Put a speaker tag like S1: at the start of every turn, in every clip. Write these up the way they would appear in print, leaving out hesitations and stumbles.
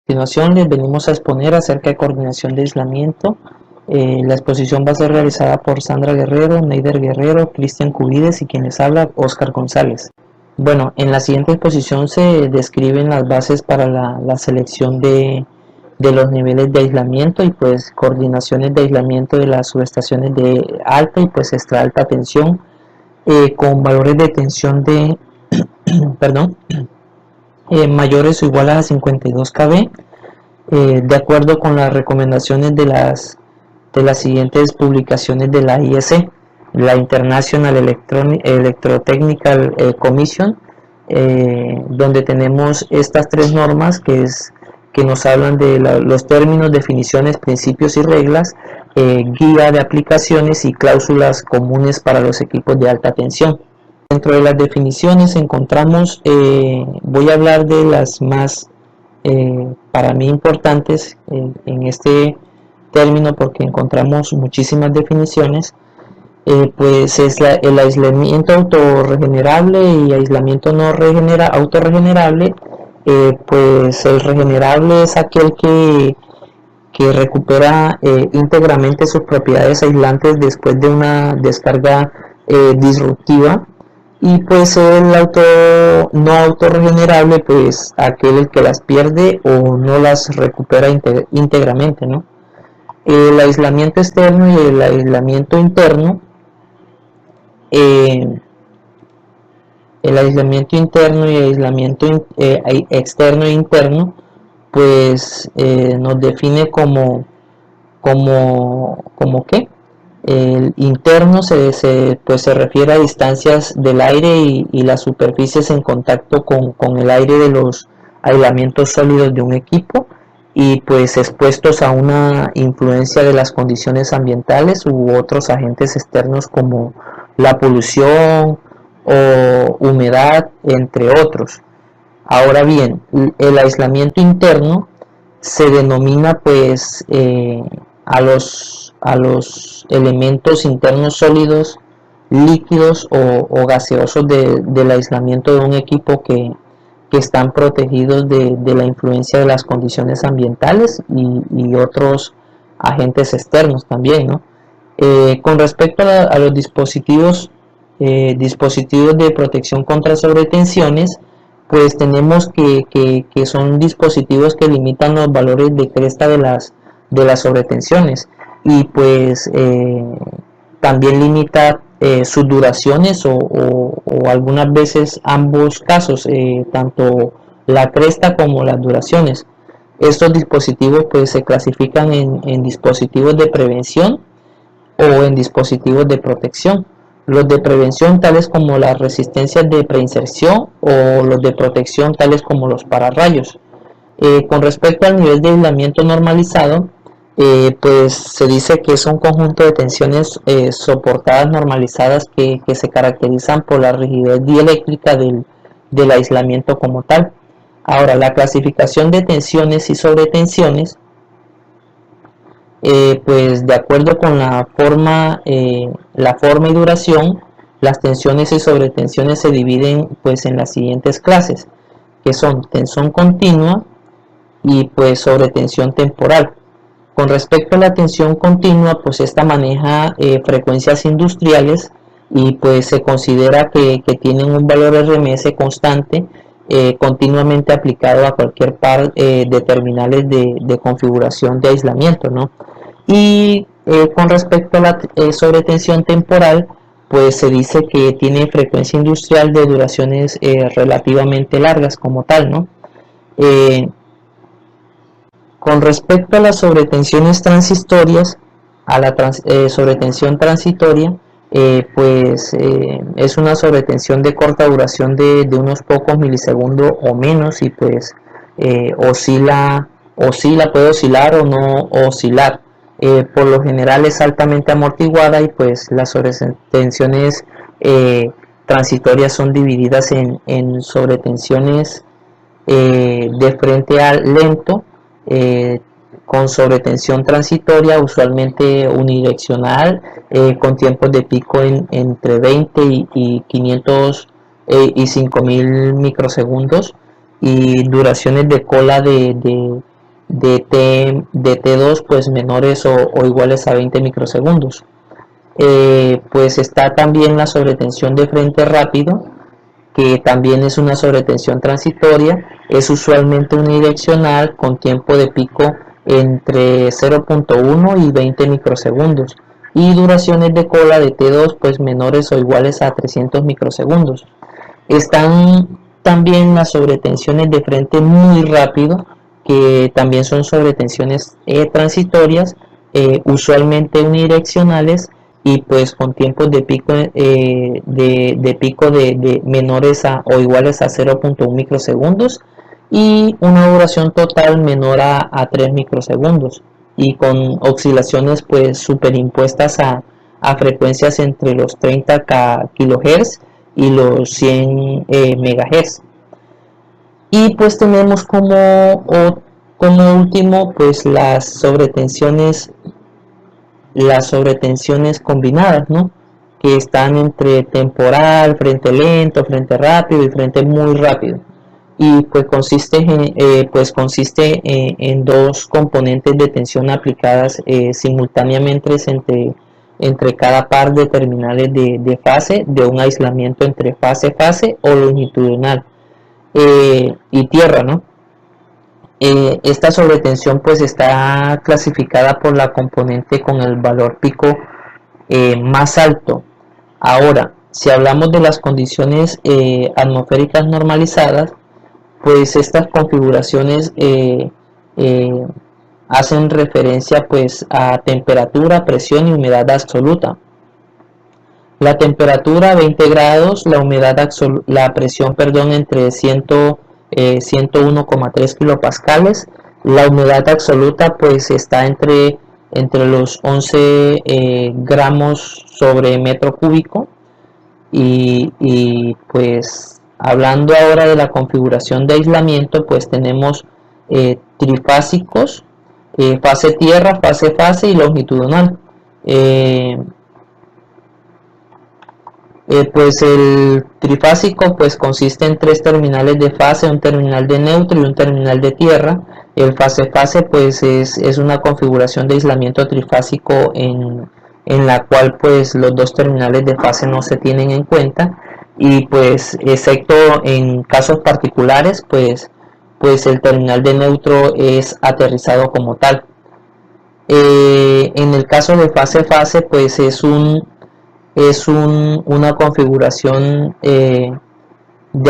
S1: continuación les venimos a exponer acerca de coordinación de aislamiento. La exposición va a ser realizada por Sandra Guerrero, Neider Guerrero, Cristian Cubides y quien les habla, Oscar González. Bueno, en la siguiente exposición se describen las bases para la selección de los niveles de aislamiento y pues coordinaciones de aislamiento de las subestaciones de alta y pues extra alta tensión con valores de tensión de perdón, mayores o iguales a 52 kV, de acuerdo con las recomendaciones de las siguientes publicaciones de la IEC, la International Electrotechnical Commission, donde tenemos estas tres normas que nos hablan de los términos, definiciones, principios y reglas, guía de aplicaciones y cláusulas comunes para los equipos de alta tensión. Dentro de las definiciones encontramos, voy a hablar de las más para mí importantes en este término porque encontramos muchísimas definiciones. Pues es el aislamiento autorregenerable y aislamiento no autorregenerable. Pues el regenerable es aquel que recupera íntegramente sus propiedades aislantes después de una descarga disruptiva, y pues el no autorregenerable, pues aquel que las pierde o no las recupera íntegramente, ¿no? El aislamiento externo y el aislamiento interno. El aislamiento interno y aislamiento externo e interno, pues nos define como ¿qué? El interno pues se refiere a distancias del aire y las superficies en contacto con el aire de los aislamientos sólidos de un equipo, y pues expuestos a una influencia de las condiciones ambientales u otros agentes externos como la polución o humedad, entre otros. Ahora bien, el aislamiento interno se denomina pues a los elementos internos sólidos, líquidos o gaseosos del aislamiento de un equipo que están protegidos de la influencia de las condiciones ambientales y otros agentes externos también, ¿no? Con respecto a los dispositivos de protección contra sobretensiones, pues tenemos que son dispositivos que limitan los valores de cresta de las sobretensiones, y pues también limita sus duraciones o algunas veces ambos casos, tanto la cresta como las duraciones. Estos dispositivos pues se clasifican en dispositivos de prevención o en dispositivos de protección. Los de prevención, tales como las resistencias de preinserción, o los de protección, tales como los pararrayos. Con respecto al nivel de aislamiento normalizado, pues se dice que es un conjunto de tensiones soportadas normalizadas que se caracterizan por la rigidez dieléctrica del aislamiento como tal. Ahora, la clasificación de tensiones y sobretensiones, pues de acuerdo con la forma y duración, las tensiones y sobretensiones se dividen pues en las siguientes clases, que son tensión continua y pues sobretensión temporal. Con respecto a la tensión continua, pues esta maneja frecuencias industriales y pues se considera que tienen un valor RMS constante, continuamente aplicado a cualquier par de terminales de configuración de aislamiento, ¿no? Y con respecto a la sobretensión temporal, pues se dice que tiene frecuencia industrial de duraciones relativamente largas como tal, ¿no? Con respecto a las sobretensiones transitorias, a la sobretensión transitoria, pues es una sobretensión de corta duración de unos pocos milisegundos o menos, y pues puede oscilar o no oscilar. Por lo general es altamente amortiguada, y pues las sobretensiones transitorias son divididas en sobretensiones de frente al lento, con sobretensión transitoria usualmente unidireccional, con tiempos de pico entre 20 y 500 y 5000 microsegundos, y duraciones de cola de de T2 pues menores o iguales a 20 microsegundos. Pues está también la sobretensión de frente rápido, que también es una sobretensión transitoria, es usualmente unidireccional con tiempo de pico entre 0.1 y 20 microsegundos y duraciones de cola de T2 pues menores o iguales a 300 microsegundos. Están también las sobretensiones de frente muy rápido, que también son sobretensiones transitorias, usualmente unidireccionales y pues con tiempos de pico de menores a o iguales a 0.1 microsegundos y una duración total menor a 3 microsegundos y con oscilaciones pues superimpuestas a frecuencias entre los 30 kHz y los 100 MHz. Y pues tenemos como último pues las sobretensiones combinadas, ¿no? Que están entre temporal, frente lento, frente rápido y frente muy rápido. Y pues consiste en dos componentes de tensión aplicadas simultáneamente entre cada par de terminales de fase de un aislamiento entre fase-fase o longitudinal y tierra, ¿no? Esta sobretensión pues está clasificada por la componente con el valor pico más alto. Ahora, si hablamos de las condiciones atmosféricas normalizadas, pues estas configuraciones hacen referencia pues a temperatura, presión y humedad absoluta. La temperatura 20 grados, la presión entre 101,3 kilopascales, la humedad absoluta pues está entre los 11 gramos sobre metro cúbico y pues hablando ahora de la configuración de aislamiento pues tenemos trifásicos, fase tierra, fase y longitudinal. Pues el trifásico pues consiste en tres terminales de fase, un terminal de neutro y un terminal de tierra. El fase pues es una configuración de aislamiento trifásico en la cual pues los dos terminales de fase no se tienen en cuenta y pues excepto en casos particulares pues el terminal de neutro es aterrizado como tal. En el caso de fase pues es una configuración de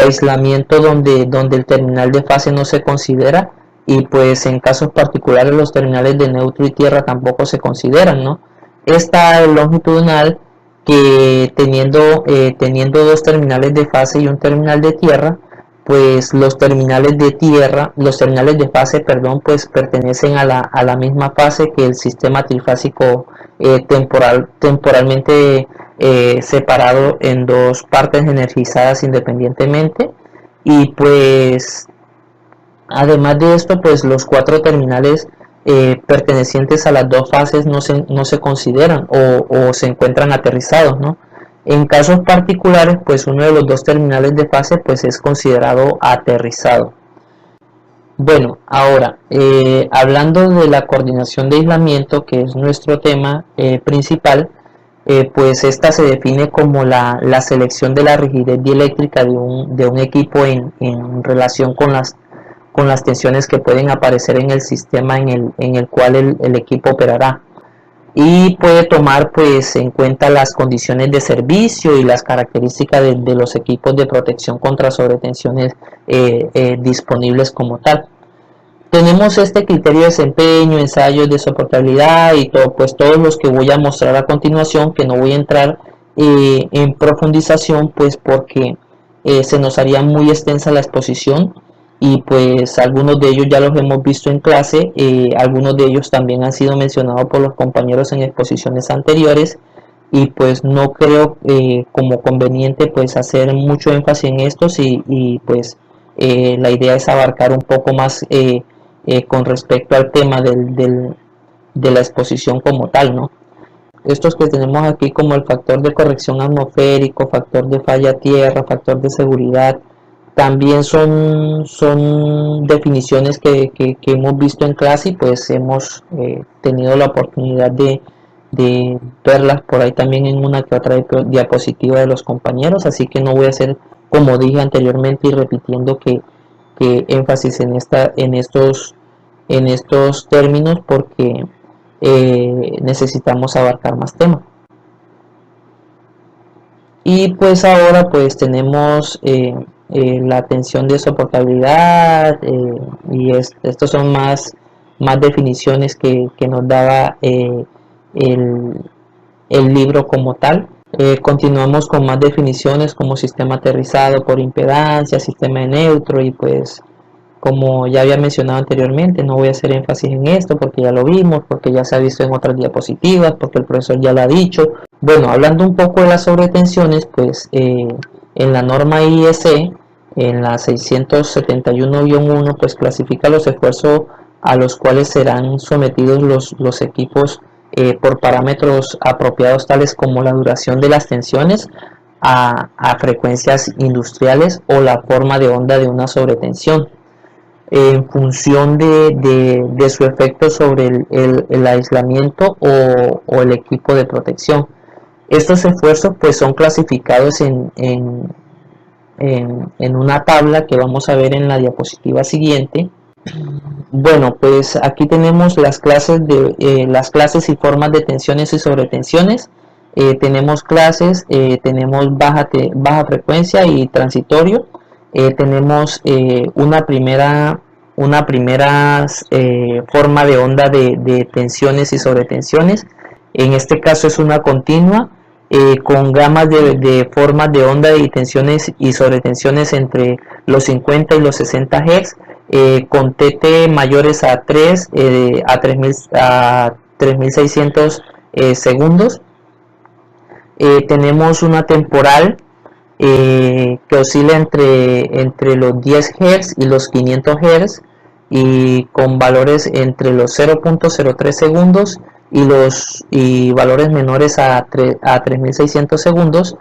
S1: aislamiento donde el terminal de fase no se considera y pues en casos particulares los terminales de neutro y tierra tampoco se consideran, ¿no? Está el longitudinal que teniendo dos terminales de fase y un terminal de tierra, pues los terminales de fase, perdón, pues pertenecen a la misma fase que el sistema trifásico temporalmente separado en dos partes energizadas independientemente y pues además de esto pues los cuatro terminales pertenecientes a las dos fases no se consideran o se encuentran aterrizados, ¿no? En casos particulares pues uno de los dos terminales de fase pues es considerado aterrizado. Bueno, ahora hablando de la coordinación de aislamiento, que es nuestro tema principal, pues esta se define como la selección de la rigidez dieléctrica de un equipo en relación con las tensiones que pueden aparecer en el sistema en el cual el equipo operará, y puede tomar pues en cuenta las condiciones de servicio y las características de los equipos de protección contra sobretensiones disponibles como tal. Tenemos este criterio de desempeño, ensayos de soportabilidad y todos los que voy a mostrar a continuación, que no voy a entrar en profundización pues porque se nos haría muy extensa la exposición y pues algunos de ellos ya los hemos visto en clase, algunos de ellos también han sido mencionados por los compañeros en exposiciones anteriores y pues no creo como conveniente pues hacer mucho énfasis en estos y pues la idea es abarcar un poco más con respecto al tema de la exposición como tal, ¿no? Estos que tenemos aquí como el factor de corrección atmosférico, factor de falla tierra, factor de seguridad, también son definiciones que hemos visto en clase y pues hemos tenido la oportunidad de verlas por ahí también en una que otra diapositiva de los compañeros, así que no voy a hacer, como dije anteriormente y repitiendo, que énfasis en estos términos, porque necesitamos abarcar más temas. Y pues ahora pues tenemos la tensión de soportabilidad, y estos son más definiciones que nos daba el, el libro como tal. Continuamos con más definiciones como sistema aterrizado por impedancia, sistema de neutro, y pues como ya había mencionado anteriormente, no voy a hacer énfasis en esto porque ya lo vimos, porque ya se ha visto en otras diapositivas, porque el profesor ya lo ha dicho. Bueno, hablando un poco de las sobretensiones, pues en la norma IEC, en la 671-1, pues clasifica los esfuerzos a los cuales serán sometidos los equipos por parámetros apropiados, tales como la duración de las tensiones a frecuencias industriales o la forma de onda de una sobretensión, en función de su efecto sobre el aislamiento o el equipo de protección. Estos esfuerzos pues son clasificados en una tabla que vamos a ver en la diapositiva siguiente. Bueno, pues aquí tenemos las clases y formas de tensiones y sobretensiones. Tenemos clases, tenemos baja frecuencia y transitorio. Tenemos una primera forma de onda de tensiones y sobretensiones. En este caso es una continua, con gamas de formas de onda de tensiones y sobretensiones entre los 50 y los 60 Hz, con TT mayores a 3600 segundos. Tenemos una temporal que oscila entre los 10 Hz y los 500 Hz, y con valores entre los 0.03 segundos y valores menores a 3600 segundos.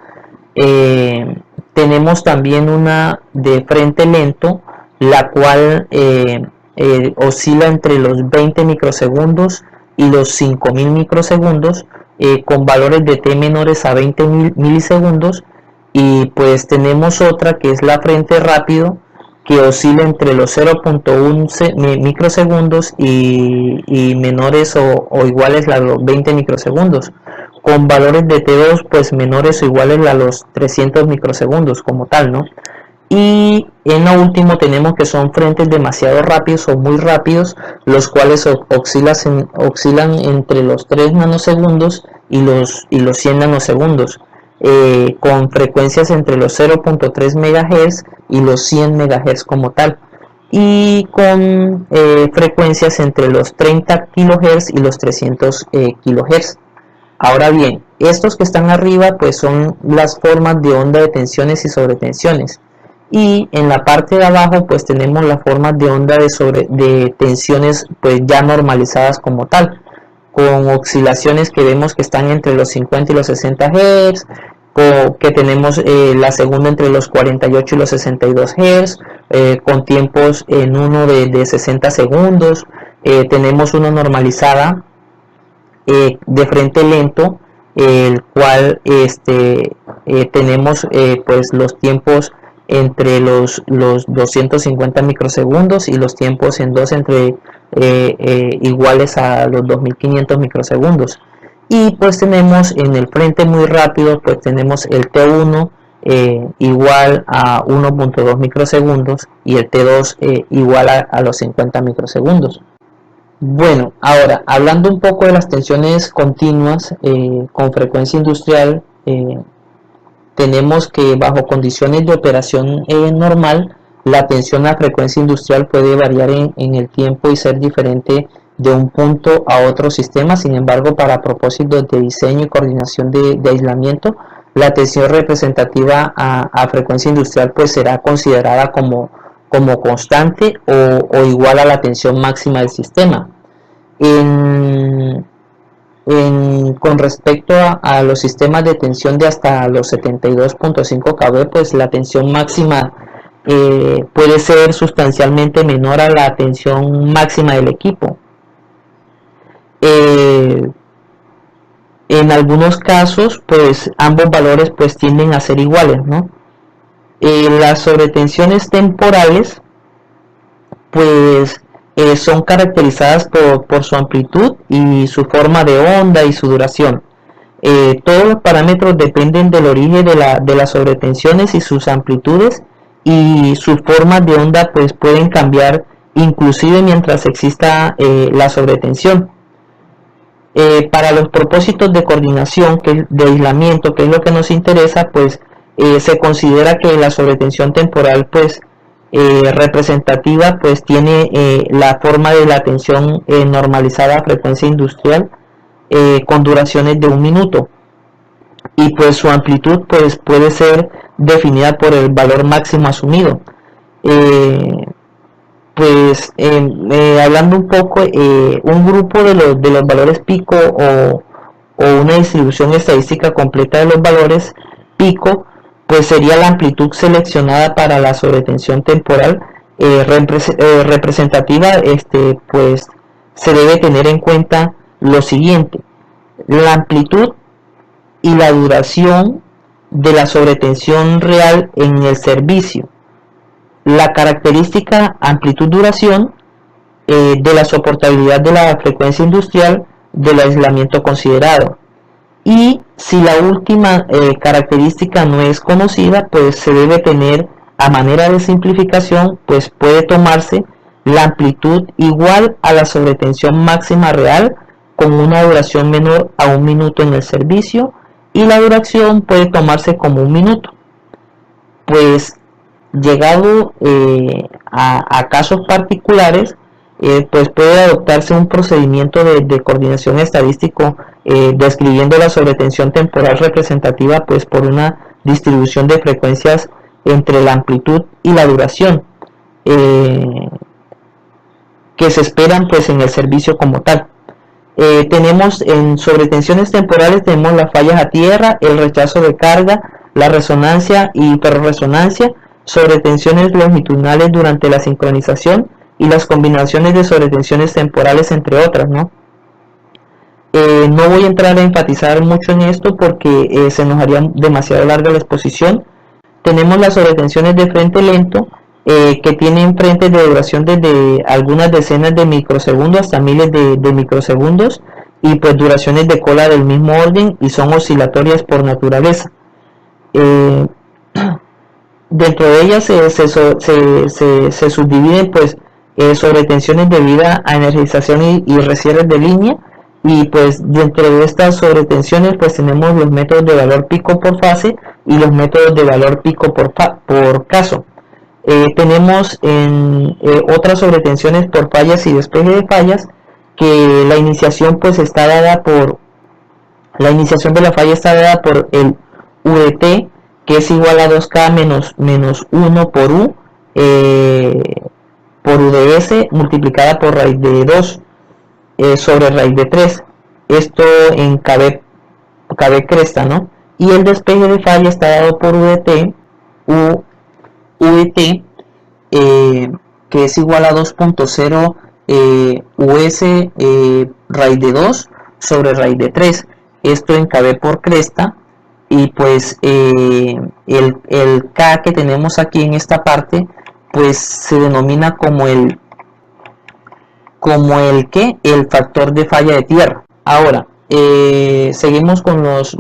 S1: Tenemos también una de frente lento, la cual oscila entre los 20 microsegundos y los 5000 microsegundos, con valores de T menores a 20 milisegundos. Y pues tenemos otra que es la frente rápido, que oscila entre los 0.1 microsegundos y menores o iguales a los 20 microsegundos, con valores de T2 pues menores o iguales a los 300 microsegundos como tal, ¿no? Y en lo último tenemos que son frentes demasiado rápidos o muy rápidos, los cuales oscilan entre los 3 nanosegundos y los 100 nanosegundos, con frecuencias entre los 0.3 MHz y los 100 MHz como tal, y con frecuencias entre los 30 kHz y los 300 kHz. Ahora bien, estos que están arriba pues son las formas de onda de tensiones y sobretensiones, y en la parte de abajo pues tenemos las formas de onda de tensiones pues ya normalizadas como tal, con oscilaciones que vemos que están entre los 50 y los 60 Hz, que tenemos la segunda entre los 48 y los 62 Hz, con tiempos en uno de 60 segundos. Tenemos una normalizada de frente lento, el cual tenemos pues los tiempos entre los 250 microsegundos y los tiempos en 2 entre iguales a los 2500 microsegundos. Y pues tenemos en el frente muy rápido, pues tenemos el T1 igual a 1.2 microsegundos y el T2 igual a los 50 microsegundos. Bueno, ahora hablando un poco de las tensiones continuas con frecuencia industrial, tenemos que bajo condiciones de operación normal, la tensión a frecuencia industrial puede variar en el tiempo y ser diferente de un punto a otro sistema. Sin embargo, para propósitos de diseño y coordinación de aislamiento, la tensión representativa a frecuencia industrial pues será considerada como constante o igual a la tensión máxima del sistema. Con respecto a los sistemas de tensión de hasta los 72.5 kV, pues la tensión máxima puede ser sustancialmente menor a la tensión máxima del equipo. En algunos casos, pues ambos valores pues tienden a ser iguales, ¿no? Las sobretensiones temporales pues son caracterizadas por su amplitud y su forma de onda y su duración. Todos los parámetros dependen del origen de las sobretensiones y sus amplitudes, y sus formas de onda pues pueden cambiar inclusive mientras exista la sobretensión. Para los propósitos de coordinación, de aislamiento, que es lo que nos interesa, pues se considera que la sobretensión temporal pues representativa pues tiene la forma de la tensión normalizada a frecuencia industrial con duraciones de 1 minuto, y pues su amplitud pues puede ser definida por el valor máximo asumido. Hablando un poco, un grupo de los valores pico o una distribución estadística completa de los valores pico pues sería la amplitud seleccionada para la sobretensión temporal representativa. Pues se debe tener en cuenta lo siguiente: la amplitud y la duración de la sobretensión real en el servicio, la característica amplitud-duración de la soportabilidad de la frecuencia industrial del aislamiento considerado. Y si la última característica no es conocida, pues se debe tener, a manera de simplificación, pues puede tomarse la amplitud igual a la sobretensión máxima real con una duración menor a 1 minuto en el servicio, y la duración puede tomarse como 1 minuto. Pues llegado a casos particulares, pues puede adoptarse un procedimiento de coordinación estadístico describiendo la sobretensión temporal representativa pues por una distribución de frecuencias entre la amplitud y la duración que se esperan pues en el servicio como tal. Tenemos en sobretensiones temporales, tenemos las fallas a tierra, el rechazo de carga, la resonancia y hiperresonancia, sobretensiones longitudinales durante la sincronización y las combinaciones de sobretensiones temporales, entre otras, ¿no? No voy a entrar a enfatizar mucho en esto porque se nos haría demasiado larga la exposición. Tenemos las sobretensiones de frente lento, que tienen frentes de duración desde algunas decenas de microsegundos hasta miles de microsegundos, y pues duraciones de cola del mismo orden, y son oscilatorias por naturaleza. Dentro de ellas se subdividen pues sobretensiones debidas a energización y recierres de línea, y pues dentro de estas sobretensiones pues tenemos los métodos de valor pico por fase y los métodos de valor pico por caso. Tenemos otras sobretensiones por fallas y despeje de fallas, que la iniciación pues está dada por la iniciación de la falla está dada por el UDT, que es igual a 2K menos 1 por U por UDS multiplicada por raíz de 2 sobre raíz de 3, esto en KB cresta, ¿no? Y el despeje de falla está dado por UDT que es igual a 2.0 US raíz de 2 sobre raíz de 3, esto en KB por cresta. Y pues el K que tenemos aquí en esta parte pues se denomina como el factor de falla de tierra. Ahora seguimos con las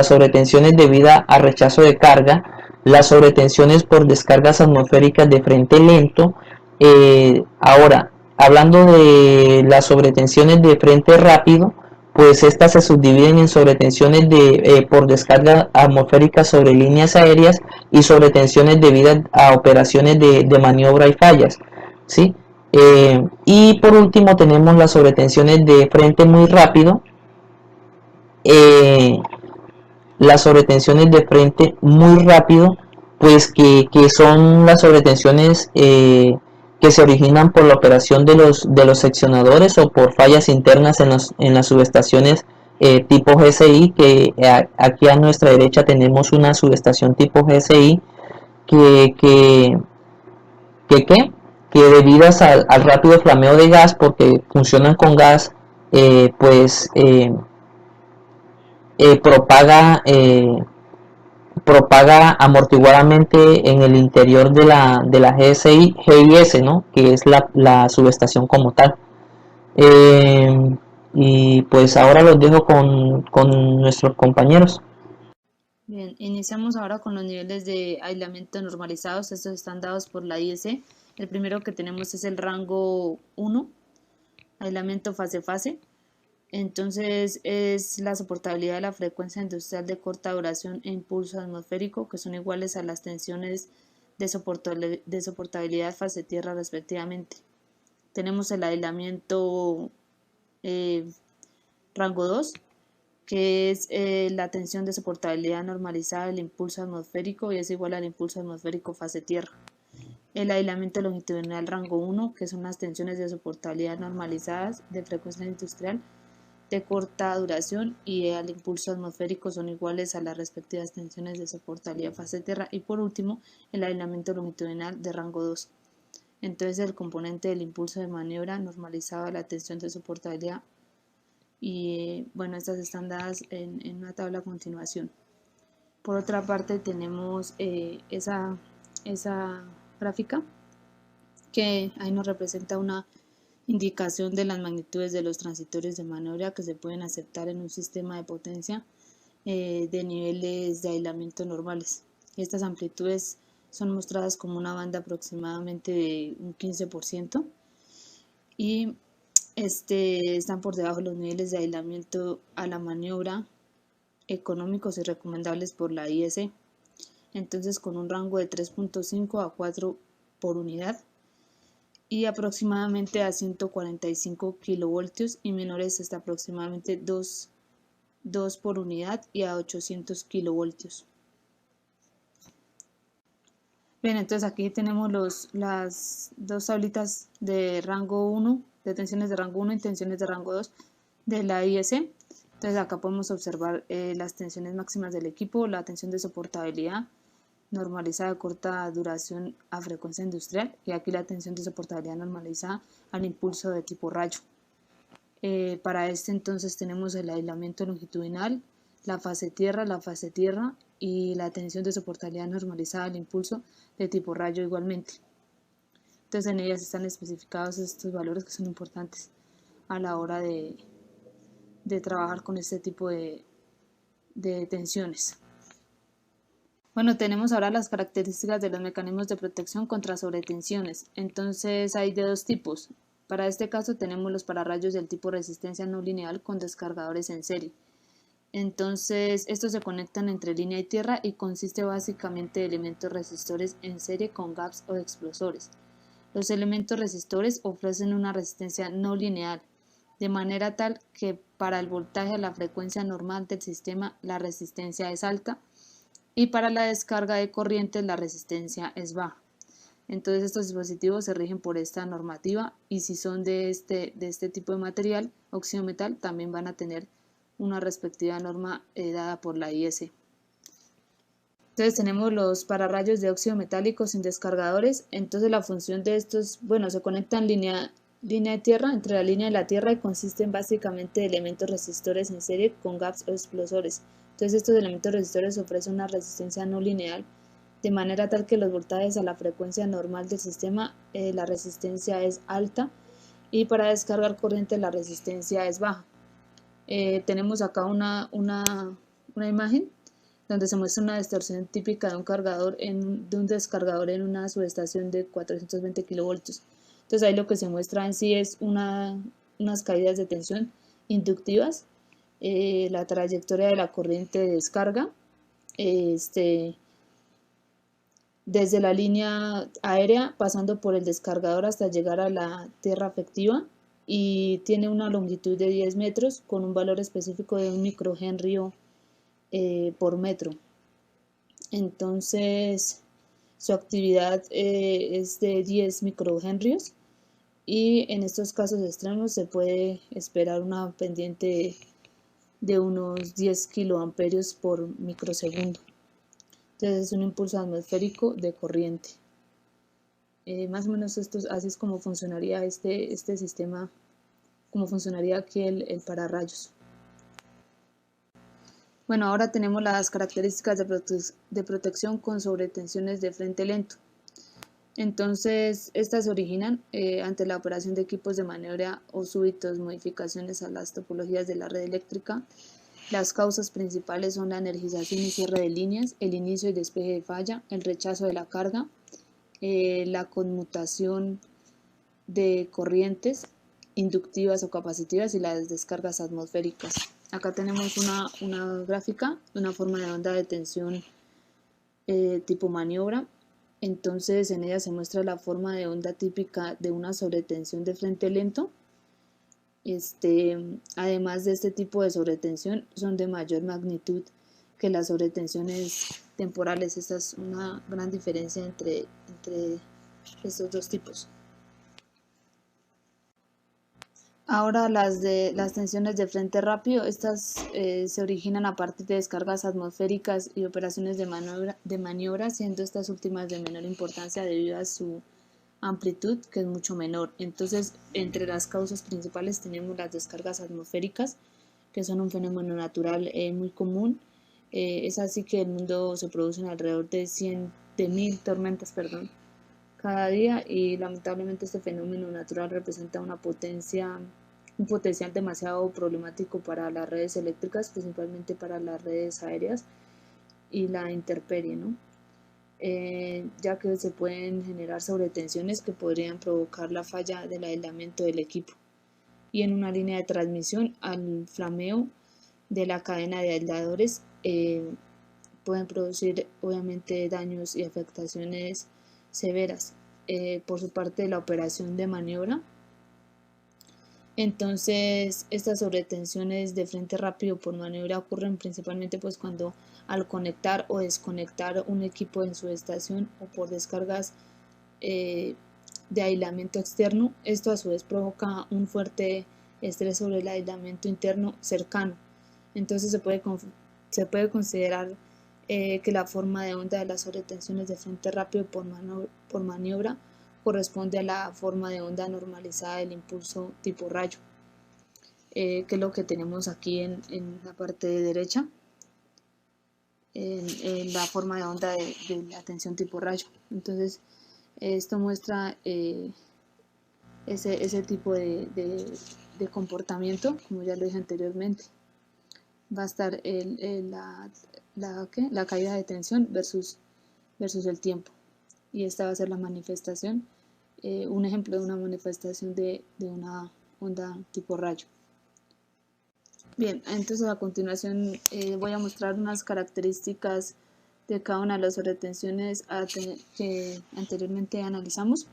S1: sobretensiones debidas a rechazo de carga, las sobretensiones por descargas atmosféricas de frente lento. Ahora, hablando de las sobretensiones de frente rápido, pues estas se subdividen en sobretensiones por descarga atmosférica sobre líneas aéreas y sobretensiones debidas a operaciones de maniobra y fallas, ¿sí? Y por último tenemos las sobretensiones de frente muy rápido. Las sobretensiones de frente muy rápido, pues que son las sobretensiones que se originan por la operación de los seccionadores o por fallas internas en las subestaciones tipo GSI, que aquí a nuestra derecha tenemos una subestación tipo GSI, que, que, ¿qué? Que debidas al rápido flameo de gas, porque funcionan con gas, pues propaga propaga amortiguadamente en el interior de la GIS, ¿no? Que es la subestación como tal. Eh, y pues ahora los dejo con nuestros compañeros.
S2: Bien, iniciamos ahora con los niveles de aislamiento normalizados. Estos están dados por la IEC. El primero que tenemos es el rango 1, aislamiento fase-fase. Entonces es la soportabilidad de la frecuencia industrial de corta duración e impulso atmosférico, que son iguales a las tensiones de soportabilidad fase tierra respectivamente. Tenemos el aislamiento eh, rango 2, que es la tensión de soportabilidad normalizada del impulso atmosférico y es igual al impulso atmosférico fase tierra. El aislamiento longitudinal rango 1, que son las tensiones de soportabilidad normalizadas de frecuencia industrial de corta duración y al impulso atmosférico son iguales a las respectivas tensiones de soportabilidad fase tierra. Y por último, el aislamiento longitudinal de rango 2. Entonces el componente del impulso de maniobra normalizado a la tensión de soportabilidad y bueno, estas están dadas en una tabla a continuación. Por otra parte tenemos esa gráfica que ahí nos representa una indicación de las magnitudes de los transitorios de maniobra que se pueden aceptar en un sistema de potencia de niveles de aislamiento normales. Estas amplitudes son mostradas como una banda aproximadamente de un 15% y están por debajo de los niveles de aislamiento a la maniobra económicos y recomendables por la IEC. Entonces con un rango de 3.5 a 4 por unidad y aproximadamente a 145 kilovoltios y menores hasta aproximadamente 2 por unidad y a 800 kilovoltios. Bien, entonces aquí tenemos las dos tablitas de rango 1, de tensiones de rango 1 y tensiones de rango 2 de la IEC. Entonces acá podemos observar las tensiones máximas del equipo, la tensión de soportabilidad normalizada de corta duración a frecuencia industrial y aquí la tensión de soportabilidad normalizada al impulso de tipo rayo. Para este entonces tenemos el aislamiento longitudinal, la fase tierra y la tensión de soportabilidad normalizada al impulso de tipo rayo igualmente. Entonces en ellas están especificados estos valores que son importantes a la hora de trabajar con este tipo de tensiones. Bueno, tenemos ahora las características de los mecanismos de protección contra sobretensiones. Entonces hay de dos tipos. Para este caso tenemos los pararrayos del tipo resistencia no lineal con descargadores en serie. Entonces estos se conectan entre línea y tierra y consiste básicamente de elementos resistores en serie con gaps o explosores. Los elementos resistores ofrecen una resistencia no lineal, de manera tal que para el voltaje a la frecuencia normal del sistema la resistencia es alta y para la descarga de corriente la resistencia es baja. Entonces estos dispositivos se rigen por esta normativa y si son de este tipo de material, óxido metal, también van a tener una respectiva norma dada por la IS. Entonces tenemos los pararrayos de óxido metálico sin descargadores. Entonces la función de estos, bueno, se conectan línea de tierra entre la línea y la tierra y consisten básicamente de elementos resistores en serie con gaps o explosores. Entonces estos elementos resistores ofrecen una resistencia no lineal de manera tal que los voltajes a la frecuencia normal del sistema la resistencia es alta y para descargar corriente la resistencia es baja. Tenemos acá una imagen donde se muestra una distorsión típica de un descargador en una subestación de 420 kilovoltios. Entonces ahí lo que se muestra en sí es unas caídas de tensión inductivas, la trayectoria de la corriente de descarga, desde la línea aérea pasando por el descargador hasta llegar a la tierra afectiva y tiene una longitud de 10 metros con un valor específico de 1 microhenry por metro. Entonces su actividad es de 10 microhenrios y en estos casos extremos se puede esperar una pendiente de unos 10 kiloamperios por microsegundo. Entonces es un impulso atmosférico de corriente. Más o menos así es como funcionaría este sistema, como funcionaría aquí el pararrayos. Bueno, ahora tenemos las características de protección con sobretensiones de frente lento. Entonces, estas se originan ante la operación de equipos de maniobra o súbitas modificaciones a las topologías de la red eléctrica. Las causas principales son la energización y cierre de líneas, el inicio y despeje de falla, el rechazo de la carga, la conmutación de corrientes inductivas o capacitivas y las descargas atmosféricas. Acá tenemos una gráfica, una forma de onda de tensión tipo maniobra. Entonces en ella se muestra la forma de onda típica de una sobretensión de frente lento. Además de este tipo de sobretensión son de mayor magnitud que las sobretensiones temporales. Esta es una gran diferencia entre estos dos tipos. Ahora las tensiones de frente rápido, estas se originan a partir de descargas atmosféricas y operaciones de maniobra, siendo estas últimas de menor importancia debido a su amplitud, que es mucho menor. Entonces, entre las causas principales tenemos las descargas atmosféricas, que son un fenómeno natural muy común. Es así que en el mundo se producen alrededor de 100.000 tormentas, cada día, y lamentablemente este fenómeno natural representa un potencial demasiado problemático para las redes eléctricas, principalmente para las redes aéreas y la intemperie, ¿no? Ya que se pueden generar sobretensiones que podrían provocar la falla del aislamiento del equipo, y en una línea de transmisión al flameo de la cadena de aisladores pueden producir obviamente daños y afectaciones severas. Por su parte, la operación de maniobra, entonces estas sobretensiones de frente rápido por maniobra ocurren principalmente pues cuando al conectar o desconectar un equipo en su estación o por descargas de aislamiento externo. Esto a su vez provoca un fuerte estrés sobre el aislamiento interno cercano. Entonces se puede considerar que la forma de onda de las sobretensiones de frente rápido por maniobra corresponde a la forma de onda normalizada del impulso tipo rayo, que es lo que tenemos aquí en la parte de derecha, en la forma de onda de la tensión tipo rayo. Entonces esto muestra ese tipo de comportamiento, como ya lo dije anteriormente. Va a estar la caída de tensión versus el tiempo, y esta va a ser la manifestación, un ejemplo de una manifestación de una onda tipo rayo. Bien, entonces a continuación voy a mostrar unas características de cada una de las sobretensiones que anteriormente analizamos.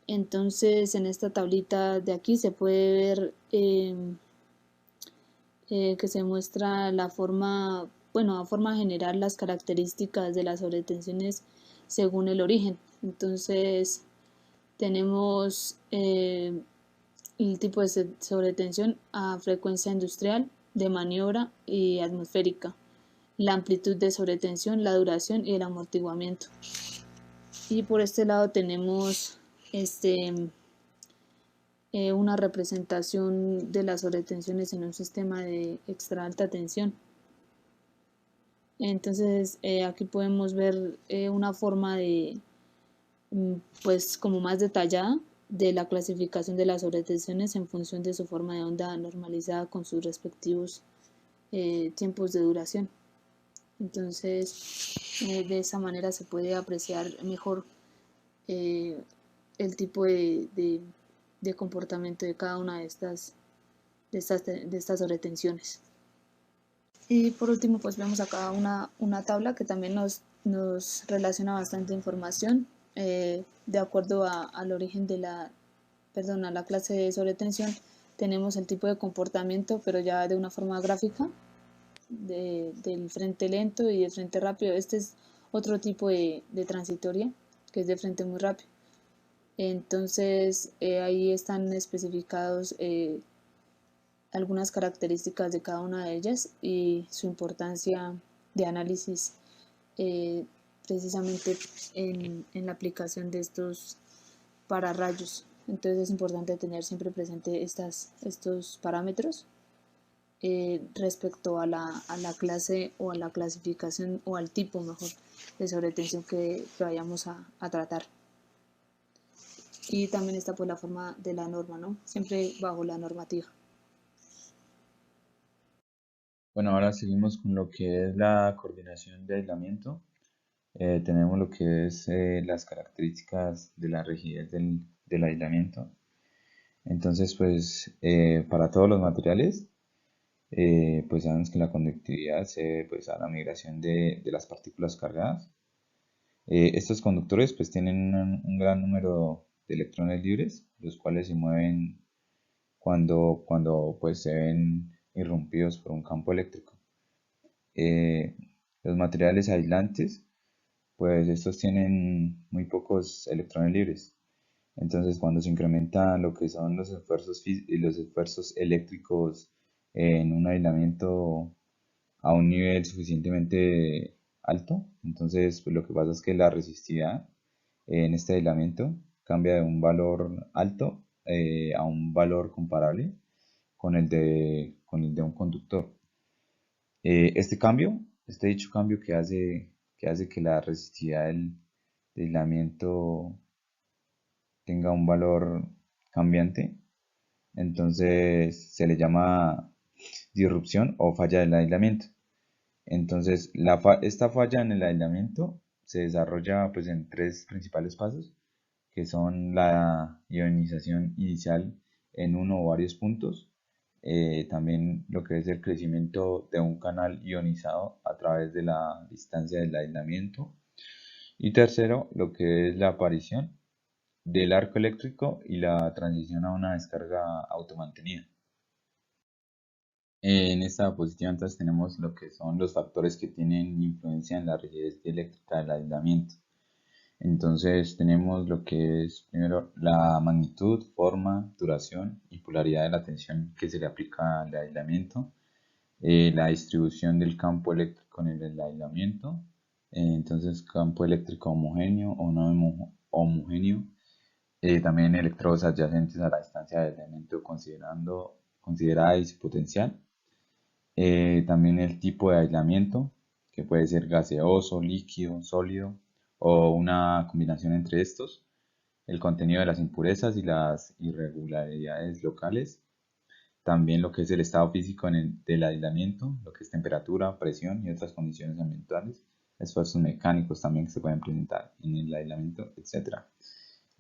S2: Entonces en esta tablita de aquí se puede ver que se muestra la forma, a forma general, las características de las sobretensiones según el origen. Entonces tenemos el tipo de sobretensión a frecuencia industrial, de maniobra y atmosférica, la amplitud de sobretensión, la duración y el amortiguamiento. Y por este lado tenemos una representación de las sobretensiones en un sistema de extra alta tensión. Entonces aquí podemos ver una forma de pues como más detallada de la clasificación de las sobretensiones en función de su forma de onda normalizada con sus respectivos tiempos de duración. Entonces de esa manera se puede apreciar mejor el tipo de comportamiento de cada una de estas sobretensiones. Y por último pues vemos acá una tabla que también nos relaciona bastante información de acuerdo al origen de a la clase de sobretensión. Tenemos el tipo de comportamiento, pero ya de una forma gráfica, del frente lento y del frente rápido. Este es otro tipo de transitoria, que es de frente muy rápido. Entonces ahí están especificados algunas características de cada una de ellas y su importancia de análisis precisamente en la aplicación de estos pararrayos. Entonces es importante tener siempre presente estos parámetros respecto a la clase o a la clasificación o al tipo mejor de sobretensión que vayamos a tratar. Y también está pues la forma de la norma, ¿no? Siempre bajo la normativa.
S3: Bueno, ahora seguimos con lo que es la coordinación de aislamiento. Tenemos lo que es las características de la rigidez del aislamiento. Entonces, pues para todos los materiales, pues sabemos que la conductividad se debe pues, a la migración de las partículas cargadas. Estos conductores pues tienen un gran número de electrones libres, los cuales se mueven cuando pues se ven irrumpidos por un campo eléctrico. Eh, los materiales aislantes, pues estos tienen muy pocos electrones libres. Entonces, cuando se incrementa lo que son los esfuerzos eléctricos en un aislamiento a un nivel suficientemente alto, entonces pues, lo que pasa es que la resistividad en este aislamiento cambia de un valor alto a un valor comparable con el de un conductor. Este dicho cambio que hace que la resistividad del aislamiento tenga un valor cambiante, entonces se le llama disrupción o falla del aislamiento. Entonces, esta falla en el aislamiento se desarrolla pues, en tres principales pasos, que son la ionización inicial en uno o varios puntos, también lo que es el crecimiento de un canal ionizado a través de la distancia del aislamiento, y tercero, lo que es la aparición del arco eléctrico y la transición a una descarga automantenida. En esta diapositiva entonces tenemos lo que son los factores que tienen influencia en la rigidez eléctrica del aislamiento. Entonces tenemos lo que es primero la magnitud, forma, duración y polaridad de la tensión que se le aplica al aislamiento, la distribución del campo eléctrico en el aislamiento, entonces campo eléctrico homogéneo o no homogéneo, también electrodos adyacentes a la distancia del aislamiento considerada y su potencial. También el tipo de aislamiento, que puede ser gaseoso, líquido, sólido o una combinación entre estos. El contenido de las impurezas y las irregularidades locales. También lo que es el estado físico del aislamiento, lo que es temperatura, presión y otras condiciones ambientales. Esfuerzos mecánicos también que se pueden presentar en el aislamiento, etc.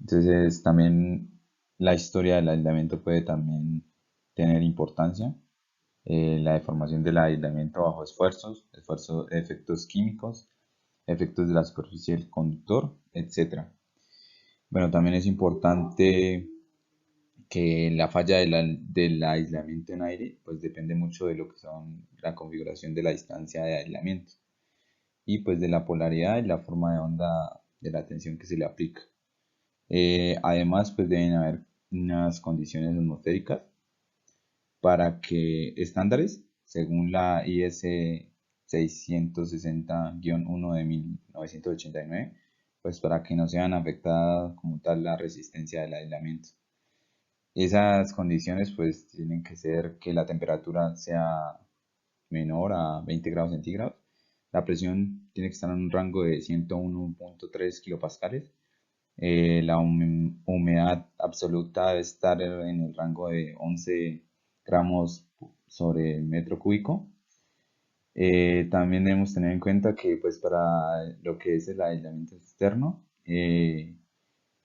S3: Entonces también la historia del aislamiento puede también tener importancia. La deformación del aislamiento bajo efectos químicos, efectos de la superficie del conductor, etc. Bueno, también es importante que la falla del aislamiento en aire pues depende mucho de lo que son la configuración de la distancia de aislamiento y pues de la polaridad y la forma de onda de la tensión que se le aplica. Además pues deben haber unas condiciones atmosféricas para que estándares, según la IS 660-1 de 1989, pues para que no sean afectadas como tal la resistencia del aislamiento. Esas condiciones pues tienen que ser que la temperatura sea menor a 20 grados centígrados, la presión tiene que estar en un rango de 101.3 kilopascales, la humedad absoluta debe estar en el rango de 11 gramos sobre el metro cúbico. También debemos tener en cuenta que pues para lo que es el aislamiento externo,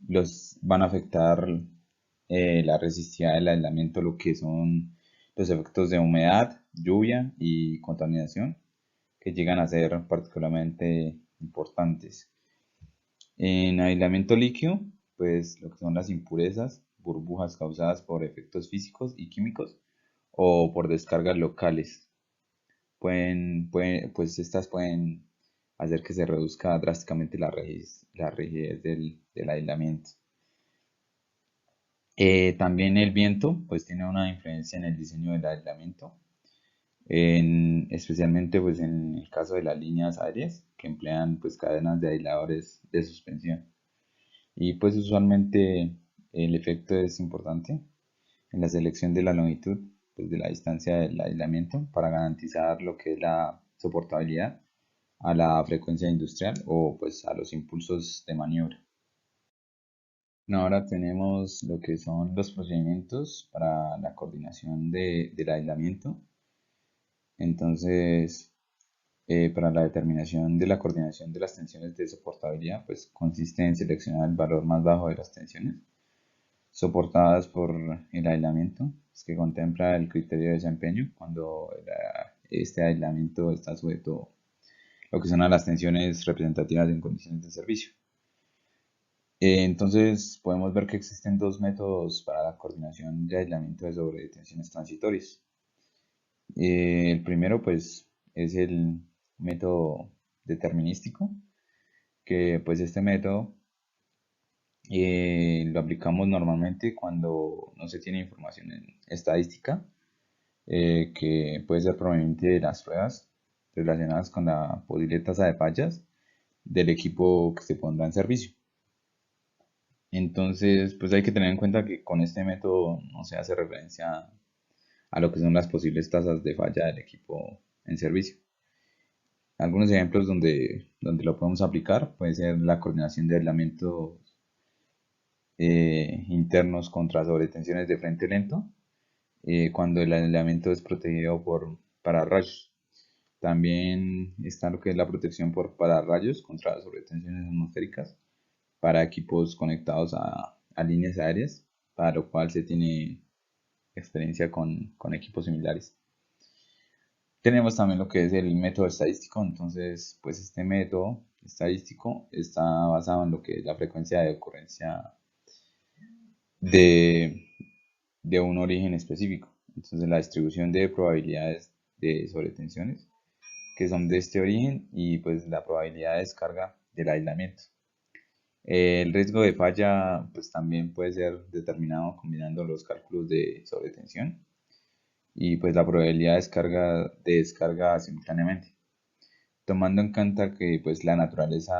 S3: los van a afectar la resistividad del aislamiento, lo que son los efectos de humedad, lluvia y contaminación, que llegan a ser particularmente importantes. En aislamiento líquido, pues lo que son las impurezas, burbujas causadas por efectos físicos y químicos o por descargas locales. Pues estas pueden hacer que se reduzca drásticamente la rigidez del aislamiento. También el viento pues tiene una influencia en el diseño del aislamiento. especialmente pues en el caso de las líneas aéreas que emplean pues cadenas de aisladores de suspensión. Y pues usualmente el efecto es importante en la selección de la longitud pues, de la distancia del aislamiento para garantizar lo que es la soportabilidad a la frecuencia industrial o pues a los impulsos de maniobra. Bueno, ahora tenemos lo que son los procedimientos para la coordinación del aislamiento. Entonces, para la determinación de la coordinación de las tensiones de soportabilidad, pues consiste en seleccionar el valor más bajo de las tensiones soportadas por el aislamiento, que contempla el criterio de desempeño cuando este aislamiento está sujeto a lo que son a las tensiones representativas en condiciones de servicio. Entonces podemos ver que existen dos métodos para la coordinación de aislamiento de sobretensiones transitorias. El primero pues es el método determinístico, que pues este método lo aplicamos normalmente cuando no se tiene información en estadística, que puede ser proveniente de las pruebas relacionadas con la posible tasa de fallas del equipo que se pondrá en servicio. Entonces, pues hay que tener en cuenta que con este método no se hace referencia a lo que son las posibles tasas de falla del equipo en servicio. Algunos ejemplos donde lo podemos aplicar puede ser la coordinación de aislamientos internos contra sobretensiones de frente lento, cuando el aislamiento es protegido por pararrayos. También está lo que es la protección por pararrayos contra sobretensiones atmosféricas para equipos conectados a líneas aéreas, para lo cual se tiene experiencia con equipos similares. Tenemos también lo que es el método estadístico. Entonces pues este método estadístico está basado en lo que es la frecuencia de ocurrencia de, de un origen específico. Entonces la distribución de probabilidades de sobretensiones que son de este origen y pues la probabilidad de descarga del aislamiento. El riesgo de falla pues también puede ser determinado combinando los cálculos de sobretensión y pues la probabilidad de descarga simultáneamente, tomando en cuenta que pues la naturaleza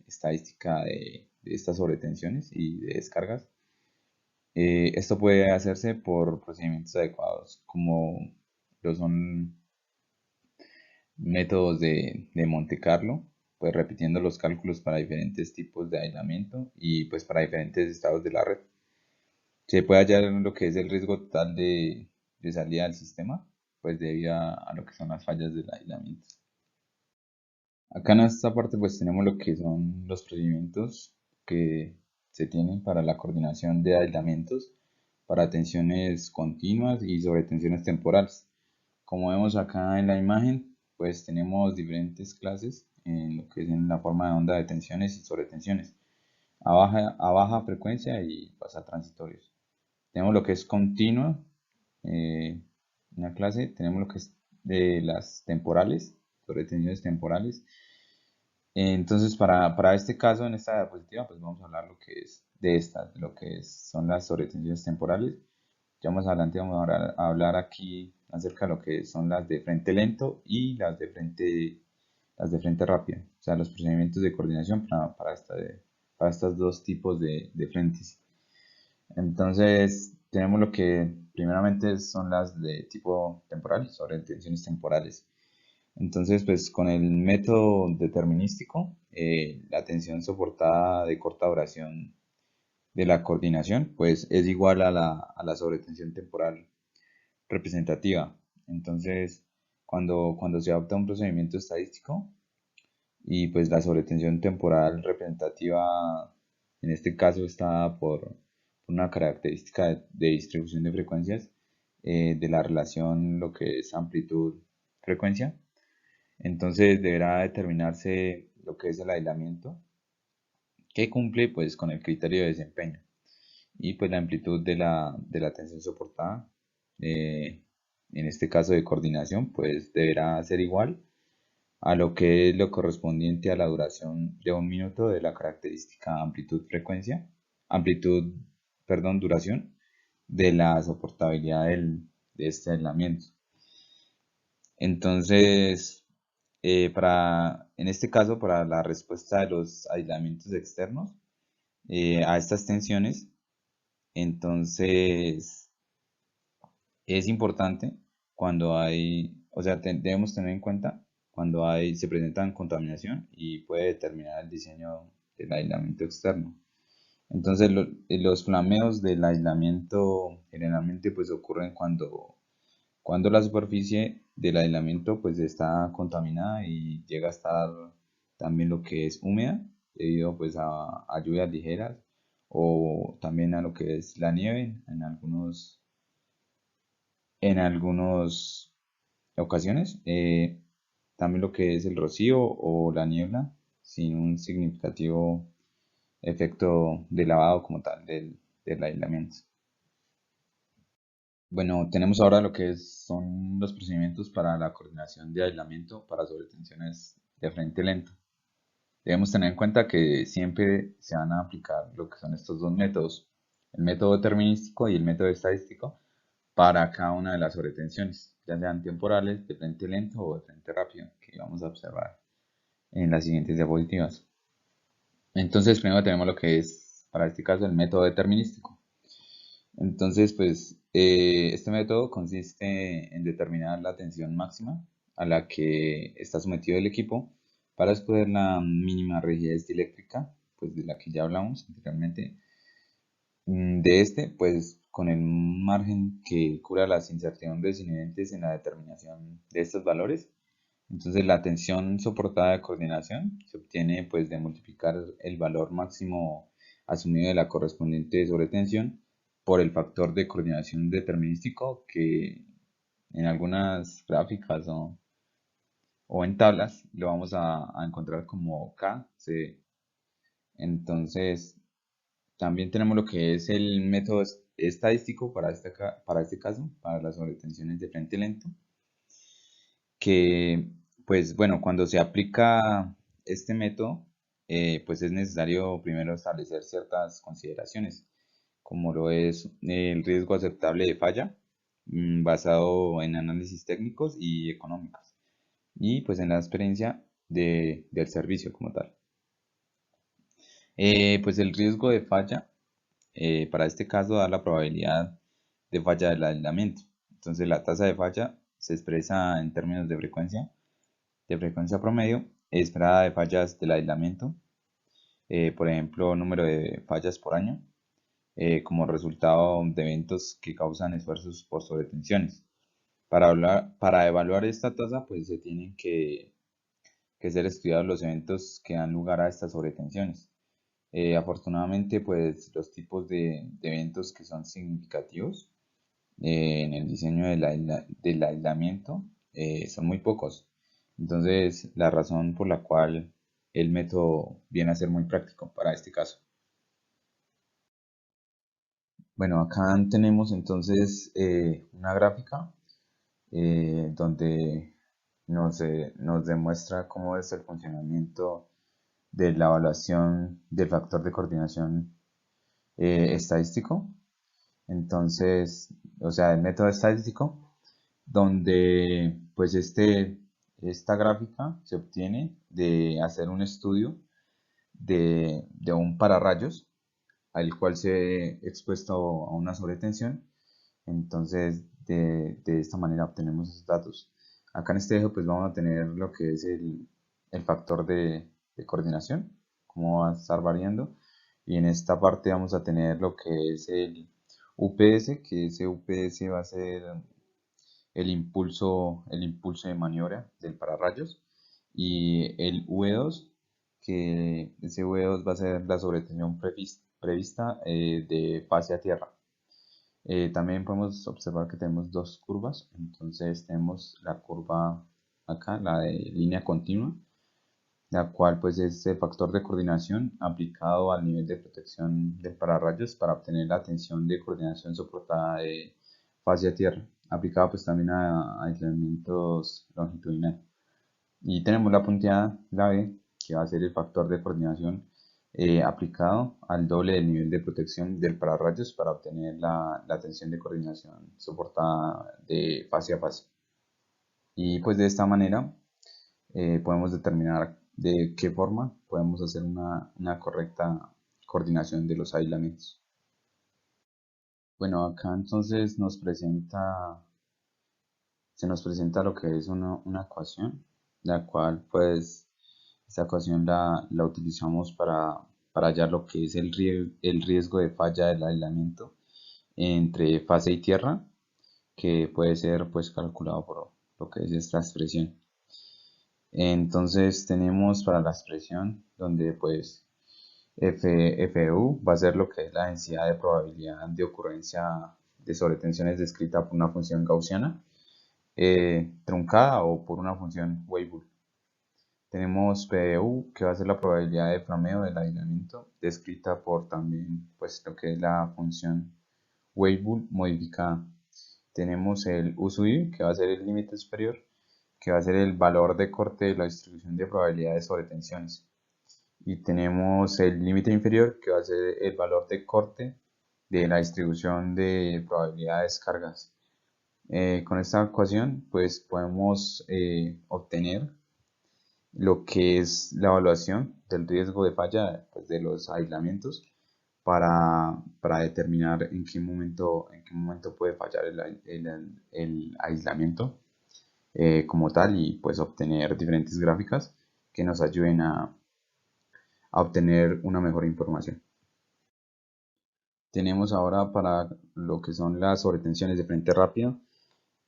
S3: estadística de estas sobretensiones y de descargas. Esto puede hacerse por procedimientos adecuados como lo son métodos de Monte Carlo, pues repitiendo los cálculos para diferentes tipos de aislamiento y pues para diferentes estados de la red. Se puede hallar lo que es el riesgo total de salida del sistema, pues debido a lo que son las fallas del aislamiento. Acá en esta parte pues tenemos lo que son los procedimientos que se tienen para la coordinación de aislamientos para tensiones continuas y sobre tensiones temporales. Como vemos acá en la imagen, pues tenemos diferentes clases en lo que es en la forma de onda de tensiones y sobretensiones, a baja frecuencia y pues a transitorios. Tenemos lo que es continua, una clase, tenemos lo que es de las temporales, sobretensiones temporales. Entonces, para este caso, en esta diapositiva, pues vamos a hablar lo que es de estas, lo que son las sobretensiones temporales. Ya más adelante vamos a hablar aquí acerca de lo que son las de frente lento y las de frente rápido, o sea, los procedimientos de coordinación para estos dos tipos de frentes. Entonces, tenemos lo que primeramente son las de tipo temporal, sobre tensiones temporales. Entonces, pues con el método determinístico, la tensión soportada de corta duración de la coordinación, pues es igual a la sobretensión temporal representativa. Entonces, cuando se adopta un procedimiento estadístico y pues la sobretensión temporal representativa, en este caso está por una característica de distribución de frecuencias de la relación lo que es amplitud-frecuencia, entonces deberá determinarse lo que es el aislamiento que cumple pues con el criterio de desempeño y pues la amplitud de la tensión soportada, eh, en este caso de coordinación, pues deberá ser igual a lo que es lo correspondiente a la duración de un minuto de la característica amplitud-frecuencia, amplitud, perdón, duración de la soportabilidad de este aislamiento. Entonces, en este caso, para la respuesta de los aislamientos externos a estas tensiones, entonces es importante cuando hay, o sea, debemos tener en cuenta cuando se presentan contaminación y puede determinar el diseño del aislamiento externo. Entonces, los flameos del aislamiento generalmente pues ocurren cuando la superficie del aislamiento pues está contaminada y llega a estar también lo que es húmeda debido pues a lluvias ligeras o también a lo que es la nieve en algunas ocasiones, también lo que es el rocío o la niebla sin un significativo efecto de lavado como tal del aislamiento. Bueno, tenemos ahora lo que son los procedimientos para la coordinación de aislamiento para sobretensiones de frente lento. Debemos tener en cuenta que siempre se van a aplicar lo que son estos dos métodos, el método determinístico y el método estadístico, para cada una de las sobretensiones, ya sean temporales, de frente lento o de frente rápido, que vamos a observar en las siguientes diapositivas. Entonces, primero tenemos lo que es, para este caso, el método determinístico. Entonces, pues, este método consiste en determinar la tensión máxima a la que está sometido el equipo para escoger la mínima rigidez eléctrica, pues de la que ya hablamos anteriormente. De este, pues, con el margen que cubra las incertidumbres inherentes en la determinación de estos valores. Entonces, la tensión soportada de coordinación se obtiene, pues, de multiplicar el valor máximo asumido de la correspondiente sobretensión por el factor de coordinación determinístico que en algunas gráficas o en tablas lo vamos a encontrar como KC. Entonces, también tenemos lo que es el método estadístico para este caso, para las sobretensiones de frente lento, que pues bueno, cuando se aplica este método, pues es necesario primero establecer ciertas consideraciones, como lo es el riesgo aceptable de falla, basado en análisis técnicos y económicos, y pues en la experiencia del servicio como tal. Pues el riesgo de falla para este caso da la probabilidad de falla del aislamiento. Entonces la tasa de falla se expresa en términos de frecuencia promedio esperada de fallas del aislamiento, por ejemplo, número de fallas por año, como resultado de eventos que causan esfuerzos por sobretensiones. Para evaluar esta tasa, pues se tienen que ser estudiados los eventos que dan lugar a estas sobretensiones. Afortunadamente, pues los tipos de eventos que son significativos en el diseño del aislamiento son muy pocos. Entonces, la razón por la cual el método viene a ser muy práctico para este caso. Bueno, acá tenemos entonces una gráfica donde nos demuestra cómo es el funcionamiento de la evaluación del factor de coordinación estadístico. Entonces, o sea, el método estadístico, donde pues esta gráfica se obtiene de hacer un estudio de un pararrayos al cual se ve expuesto a una sobretensión. Entonces, de esta manera obtenemos esos datos. Acá en este eje pues vamos a tener lo que es el factor de coordinación, cómo va a estar variando. Y en esta parte vamos a tener lo que es el UPS, que ese UPS va a ser el impulso de maniobra del pararrayos. Y el V2, que ese V2 va a ser la sobretensión prevista de fase a tierra. También podemos observar que tenemos dos curvas. Entonces tenemos la curva acá, la de línea continua, la cual pues es el factor de coordinación aplicado al nivel de protección del pararrayos para obtener la tensión de coordinación soportada de fase a tierra, aplicado pues también a aislamientos longitudinales. Y tenemos la punteada, la B, que va a ser el factor de coordinación aplicado al doble del nivel de protección del pararrayos para obtener la tensión de coordinación soportada de fase a fase. Y pues de esta manera podemos determinar de qué forma podemos hacer una correcta coordinación de los aislamientos. Bueno, acá entonces se nos presenta lo que es una ecuación, la cual pues esta ecuación la utilizamos para hallar lo que es el riesgo de falla del aislamiento entre fase y tierra, que puede ser pues calculado por lo que es esta expresión. Entonces tenemos para la expresión donde pues FU va a ser lo que es la densidad de probabilidad de ocurrencia de sobretensiones descrita por una función gaussiana truncada o por una función Weibull. Tenemos PU, que va a ser la probabilidad de promedio del aislamiento, descrita por también pues, lo que es la función Weibull modificada. Tenemos el U sub I, que va a ser el límite superior, que va a ser el valor de corte de la distribución de probabilidades sobre tensiones. Y tenemos el límite inferior, que va a ser el valor de corte de la distribución de probabilidades cargas. Con esta ecuación pues podemos obtener lo que es la evaluación del riesgo de falla pues, de los aislamientos para determinar en qué momento puede fallar el aislamiento como tal y pues obtener diferentes gráficas que nos ayuden a obtener una mejor información. Tenemos ahora para lo que son las sobretensiones de frente rápido.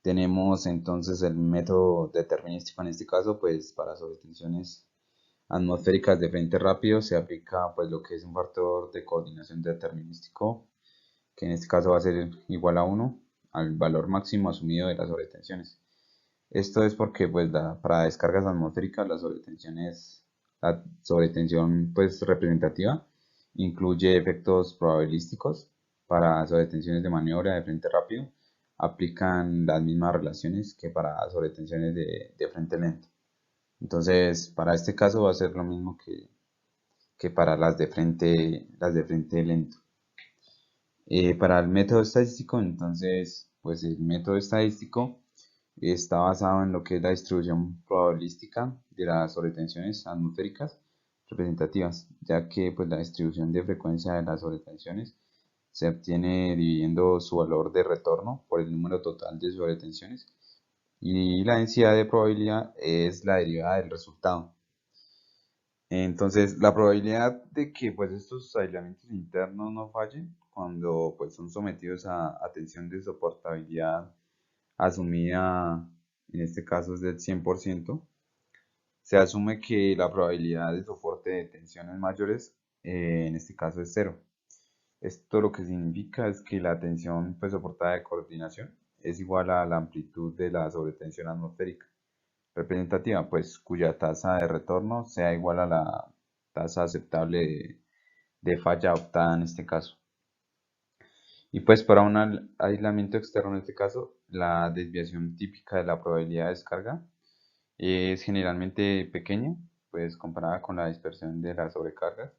S3: Tenemos entonces el método determinístico en este caso, pues para sobretensiones atmosféricas de frente rápido se aplica pues lo que es un factor de coordinación determinístico, que en este caso va a ser igual a 1 al valor máximo asumido de las sobretensiones. Esto es porque pues para descargas atmosféricas la sobretensión pues representativa incluye efectos probabilísticos. Para sobretensiones de maniobra de frente rápido aplican las mismas relaciones que para sobretensiones de frente lento. Entonces, para este caso va a ser lo mismo que para las de frente lento. Para el método estadístico, entonces, pues el método estadístico está basado en lo que es la distribución probabilística de las sobretensiones atmosféricas representativas, ya que pues, la distribución de frecuencia de las sobretensiones se obtiene dividiendo su valor de retorno por el número total de sobretensiones y la densidad de probabilidad es la derivada del resultado. Entonces, la probabilidad de que pues, estos aislamientos internos no fallen cuando pues, son sometidos a tensión de soportabilidad asumida, en este caso es del 100%, se asume que la probabilidad de soporte de tensiones mayores, en este caso es 0. Esto lo que significa es que la tensión pues, soportada de coordinación es igual a la amplitud de la sobretensión atmosférica representativa, pues cuya tasa de retorno sea igual a la tasa aceptable de falla optada en este caso. Y pues para un aislamiento externo en este caso, la desviación típica de la probabilidad de descarga es generalmente pequeña, pues comparada con la dispersión de las sobrecargas.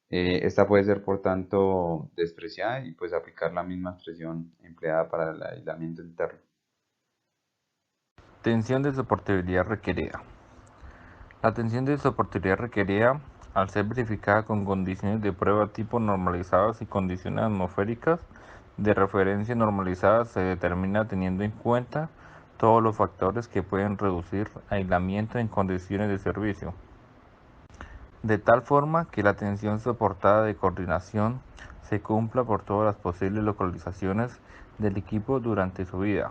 S3: Esta puede ser por tanto despreciada y pues aplicar la misma expresión empleada para el aislamiento interno.
S4: Tensión de soportabilidad requerida. La tensión de soportabilidad requerida, al ser verificada con condiciones de prueba tipo normalizadas y condiciones atmosféricas de referencia normalizadas, se determina teniendo en cuenta todos los factores que pueden reducir aislamiento en condiciones de servicio, de tal forma que la tensión soportada de coordinación se cumpla por todas las posibles localizaciones del equipo durante su vida.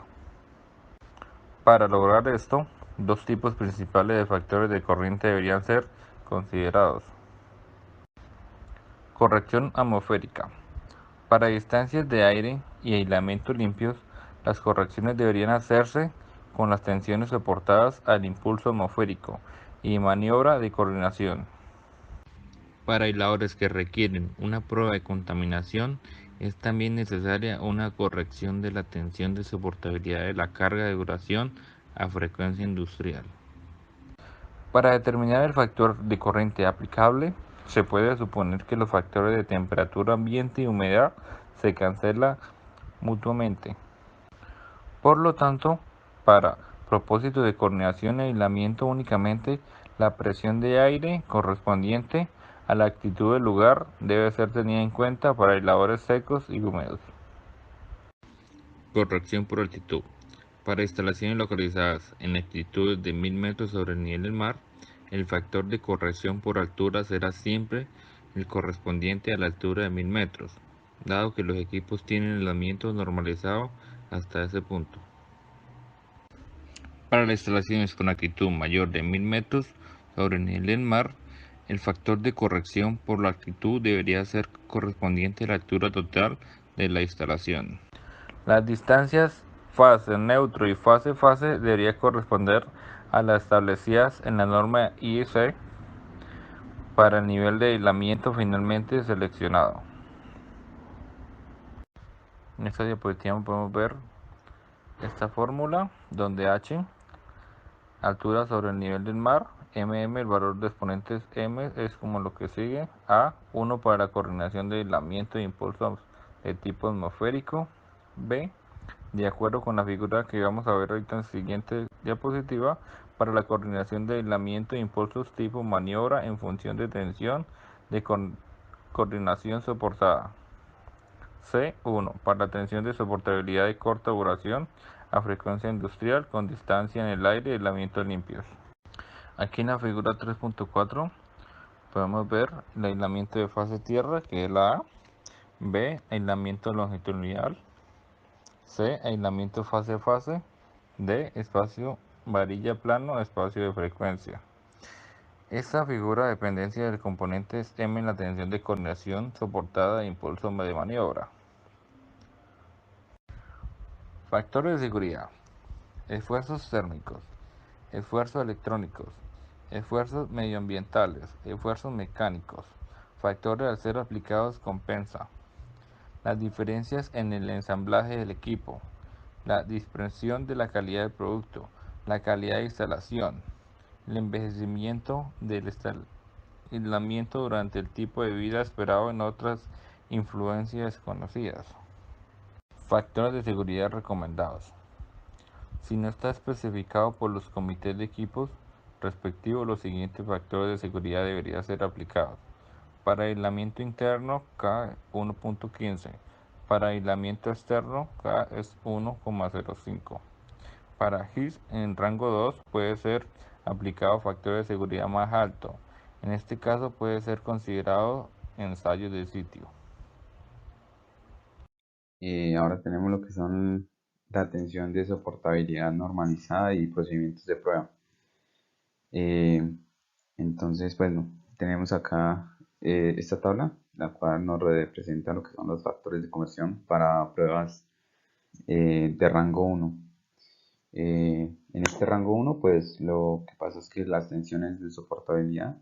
S4: Para lograr esto, dos tipos principales de factores de corriente deberían ser considerados. Corrección atmosférica. Para distancias de aire y aislamiento limpios, las correcciones deberían hacerse con las tensiones soportadas al impulso atmosférico y maniobra de coordinación. Para aisladores que requieren una prueba de contaminación, es también necesaria una corrección de la tensión de soportabilidad de la carga de duración a frecuencia industrial. Para determinar el factor de corriente aplicable, se puede suponer que los factores de temperatura ambiente y humedad se cancelan mutuamente. Por lo tanto, para propósitos de coordinación y aislamiento únicamente la presión de aire correspondiente a la actitud del lugar debe ser tenida en cuenta para aisladores secos y húmedos. Corrección por altitud. Para instalaciones localizadas en altitudes de 1000 metros sobre el nivel del mar, el factor de corrección por altura será siempre el correspondiente a la altura de 1000 metros, dado que los equipos tienen aislamiento normalizado hasta ese punto. Para las instalaciones con altitud mayor de 1000 metros sobre el nivel del mar, el factor de corrección por la altitud debería ser correspondiente a la altura total de la instalación. Las distancias fase neutro y fase deberían corresponder a las establecidas en la norma IEC para el nivel de aislamiento finalmente seleccionado. En esta diapositiva podemos ver esta fórmula donde H, altura sobre el nivel del mar, el valor de exponentes m es como lo que sigue: A, 1 para la coordinación de aislamiento e impulsos de tipo atmosférico, B, de acuerdo con la figura que vamos a ver ahorita en la siguiente diapositiva, para la coordinación de aislamiento e impulsos tipo maniobra en función de tensión de coordinación soportada. C1 para la tensión de soportabilidad de corta duración a frecuencia industrial con distancia en el aire y aislamientos limpios. Aquí en la figura 3.4 podemos ver el aislamiento de fase tierra, que es la A, B, aislamiento longitudinal, C, aislamiento fase-fase, D, espacio varilla plano, espacio de frecuencia. Esta figura dependencia del componente es M en la tensión de coordinación soportada e impulso de maniobra. Factores de seguridad: esfuerzos térmicos, esfuerzos electrónicos, esfuerzos medioambientales, esfuerzos mecánicos. Factores al ser aplicados compensa. Las diferencias en el ensamblaje del equipo, la dispersión de la calidad del producto, la calidad de instalación, el envejecimiento del aislamiento durante el tipo de vida esperado en otras influencias desconocidas. Factores de seguridad recomendados. Si no está especificado por los comités de equipos respectivos, los siguientes factores de seguridad deberían ser aplicados. Para aislamiento interno, K 1.15. Para aislamiento externo, K es 1,05. Para GIS en rango 2 puede ser aplicado factor de seguridad más alto. En este caso puede ser considerado ensayo de sitio.
S3: Ahora tenemos lo que son la tensión de soportabilidad normalizada y procedimientos de prueba. Entonces, bueno, tenemos acá esta tabla, la cual nos representa lo que son los factores de conversión para pruebas de rango 1. En este rango 1, pues lo que pasa es que las tensiones de soportabilidad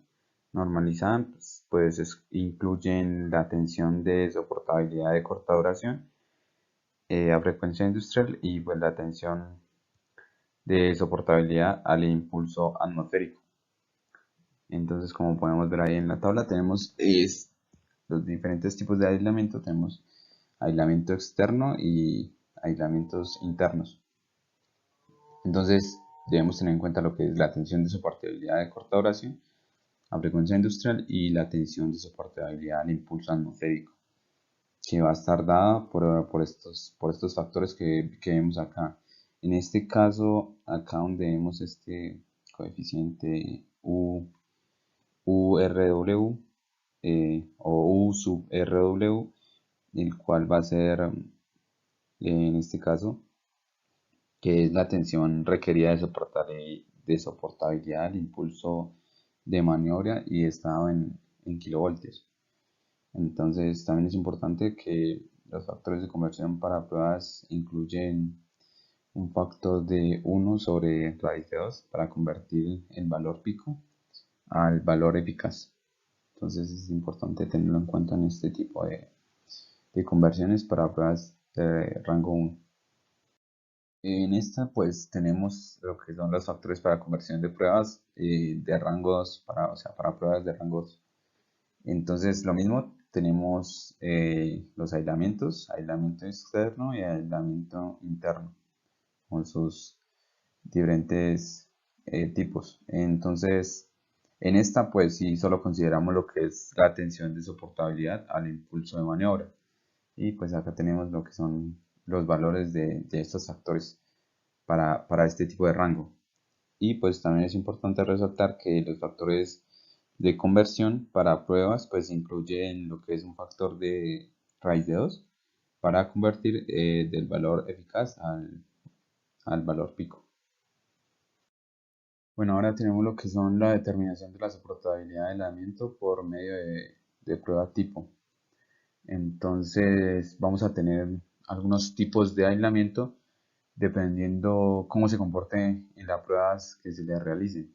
S3: normalizada pues incluyen la tensión de soportabilidad de corta duración a frecuencia industrial y pues la tensión de soportabilidad al impulso atmosférico. Entonces, como podemos ver ahí en la tabla, tenemos los diferentes tipos de aislamiento. Tenemos aislamiento externo y aislamientos internos. Entonces, debemos tener en cuenta lo que es la tensión de soportabilidad de corta duración a frecuencia industrial y la tensión de soportabilidad al impulso atmosférico, que va a estar dada por estos factores que vemos acá. En este caso, acá donde vemos este coeficiente URW o U sub RW, el cual va a ser, en este caso, que es la tensión requerida de soportabilidad al impulso de maniobra y está en kilovoltios. Entonces también es importante que los factores de conversión para pruebas incluyen un factor de 1 sobre raíz de 2 para convertir el valor pico al valor eficaz. Entonces es importante tenerlo en cuenta en este tipo de conversiones para pruebas de rango 1. En esta pues tenemos lo que son los factores para conversión de pruebas de rango 2, para pruebas de rango 2. Entonces lo mismo, tenemos los aislamiento externo y aislamiento interno, con sus diferentes tipos. Entonces, en esta pues sí solo consideramos lo que es la tensión de soportabilidad al impulso de maniobra. Y pues acá tenemos lo que son los valores de estos factores para este tipo de rango. Y pues también es importante resaltar que los factores de conversión para pruebas pues incluyen lo que es un factor de raíz de 2 para convertir del valor eficaz al valor pico. Bueno, ahora tenemos lo que son la determinación de la soportabilidad del aislamiento por medio de prueba tipo. Entonces vamos a tener algunos tipos de aislamiento dependiendo cómo se comporte en las pruebas que se le realicen.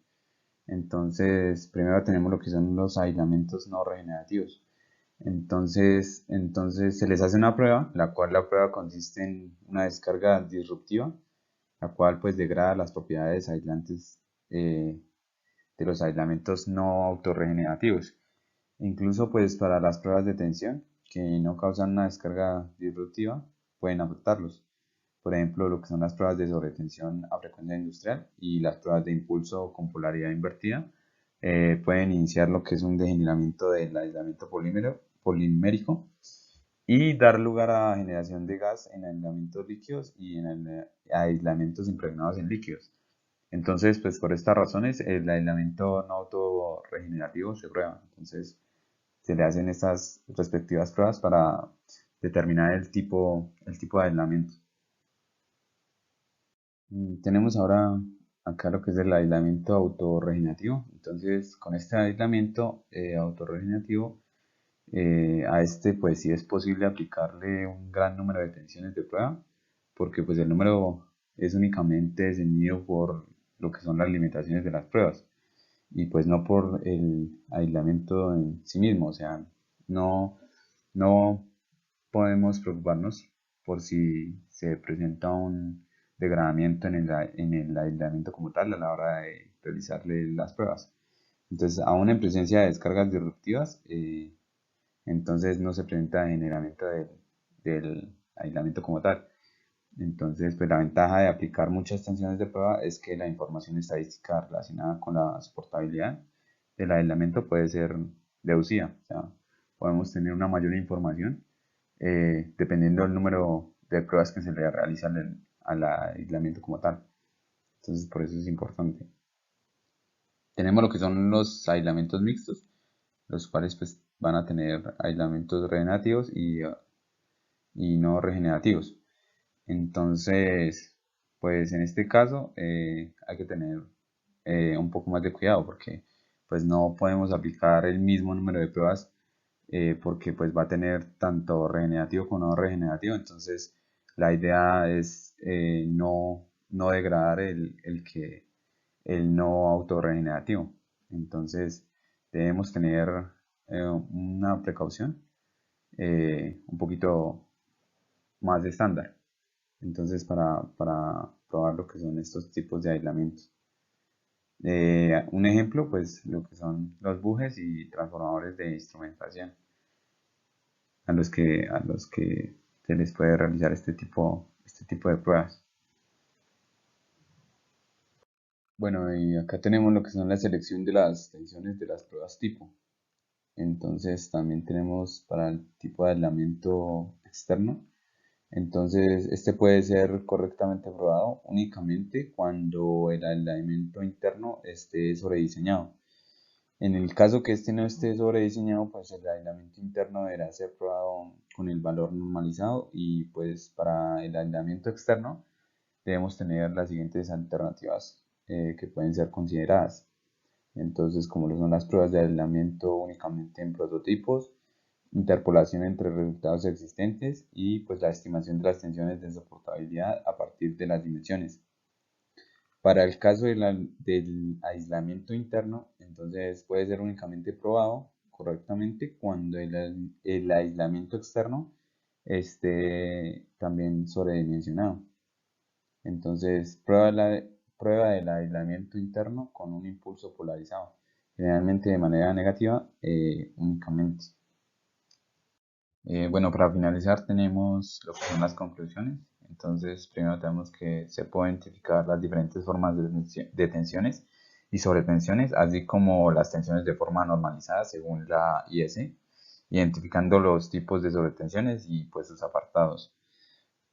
S3: Entonces, primero tenemos lo que son los aislamientos no regenerativos. Entonces se les hace una prueba, la cual la prueba consiste en una descarga disruptiva, la cual pues degrada las propiedades aislantes de los aislamientos no autorregenerativos. Incluso pues para las pruebas de tensión que no causan una descarga disruptiva pueden afectarlos. Por ejemplo, lo que son las pruebas de sobretensión a frecuencia industrial y las pruebas de impulso con polaridad invertida pueden iniciar lo que es un degeneramiento del aislamiento polimérico y dar lugar a generación de gas en aislamientos líquidos y en aislamientos impregnados en líquidos. Entonces, pues por estas razones, el aislamiento no autorregenerativo se prueba. Entonces, se le hacen estas respectivas pruebas para determinar el tipo de aislamiento. Tenemos ahora acá lo que es el aislamiento autorregenerativo. Entonces, con este aislamiento autorregenerativo, a este pues sí es posible aplicarle un gran número de tensiones de prueba, porque pues el número es únicamente definido por lo que son las limitaciones de las pruebas y pues no por el aislamiento en sí mismo. O sea, no, no podemos preocuparnos por si se presenta un degradamiento en el aislamiento como tal a la hora de realizarle las pruebas. Entonces, aún en presencia de descargas disruptivas, entonces no se presenta degeneramiento del aislamiento como tal. Entonces, pues la ventaja de aplicar muchas tensiones de prueba es que la información estadística relacionada con la soportabilidad del aislamiento puede ser deducida. O sea, podemos tener una mayor información dependiendo del número de pruebas que se le realizan al aislamiento como tal. Entonces, por eso es importante. Tenemos lo que son los aislamientos mixtos, los cuales pues, van a tener aislamientos regenerativos y no regenerativos. Entonces, pues en este caso hay que tener un poco más de cuidado porque pues no podemos aplicar el mismo número de pruebas porque pues va a tener tanto regenerativo como no regenerativo. Entonces, la idea es no degradar el no autorregenerativo. Entonces, debemos tener una precaución un poquito más estándar. Entonces, para probar lo que son estos tipos de aislamientos. Un ejemplo, pues lo que son los bujes y transformadores de instrumentación, a los que se les puede realizar este tipo de pruebas. Bueno, y acá tenemos lo que son la selección de las tensiones de las pruebas tipo. Entonces, también tenemos para el tipo de aislamiento externo. Entonces, este puede ser correctamente probado únicamente cuando el aislamiento interno esté sobrediseñado. En el caso que este no esté sobrediseñado, pues el aislamiento interno deberá ser probado con el valor normalizado y pues para el aislamiento externo debemos tener las siguientes alternativas que pueden ser consideradas. Entonces, como lo son las pruebas de aislamiento únicamente en prototipos, interpolación entre resultados existentes y pues la estimación de las tensiones de soportabilidad a partir de las dimensiones. Para el caso del aislamiento interno, entonces puede ser únicamente probado correctamente cuando el aislamiento externo esté también sobredimensionado. Entonces, prueba del aislamiento interno con un impulso polarizado, generalmente de manera negativa únicamente. Bueno, para finalizar tenemos lo que son las conclusiones. Entonces, primero tenemos que se pueden identificar las diferentes formas de tensiones y sobretensiones, así como las tensiones de forma normalizada según la IS, identificando los tipos de sobretensiones y pues sus apartados.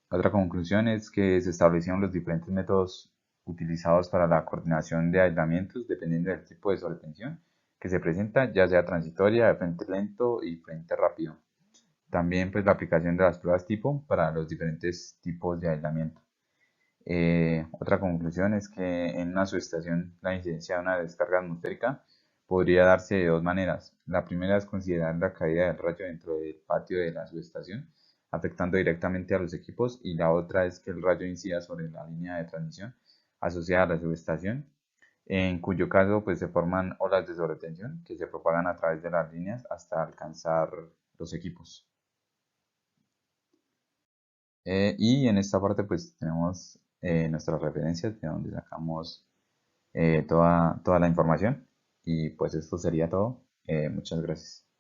S3: Otra conclusión es que se establecieron los diferentes métodos utilizados para la coordinación de aislamientos dependiendo del tipo de sobretensión que se presenta, ya sea transitoria, de frente lento y frente rápido. También pues la aplicación de las pruebas tipo para los diferentes tipos de aislamiento. Otra conclusión es que en una subestación la incidencia de una descarga atmosférica podría darse de dos maneras. La primera es considerar la caída del rayo dentro del patio de la subestación, afectando directamente a los equipos, y la otra es que el rayo incida sobre la línea de transmisión asociada a la subestación, en cuyo caso pues se forman olas de sobretensión que se propagan a través de las líneas hasta alcanzar los equipos. Y en esta parte pues tenemos nuestras referencias de donde sacamos toda la información, y pues esto sería todo. Muchas gracias.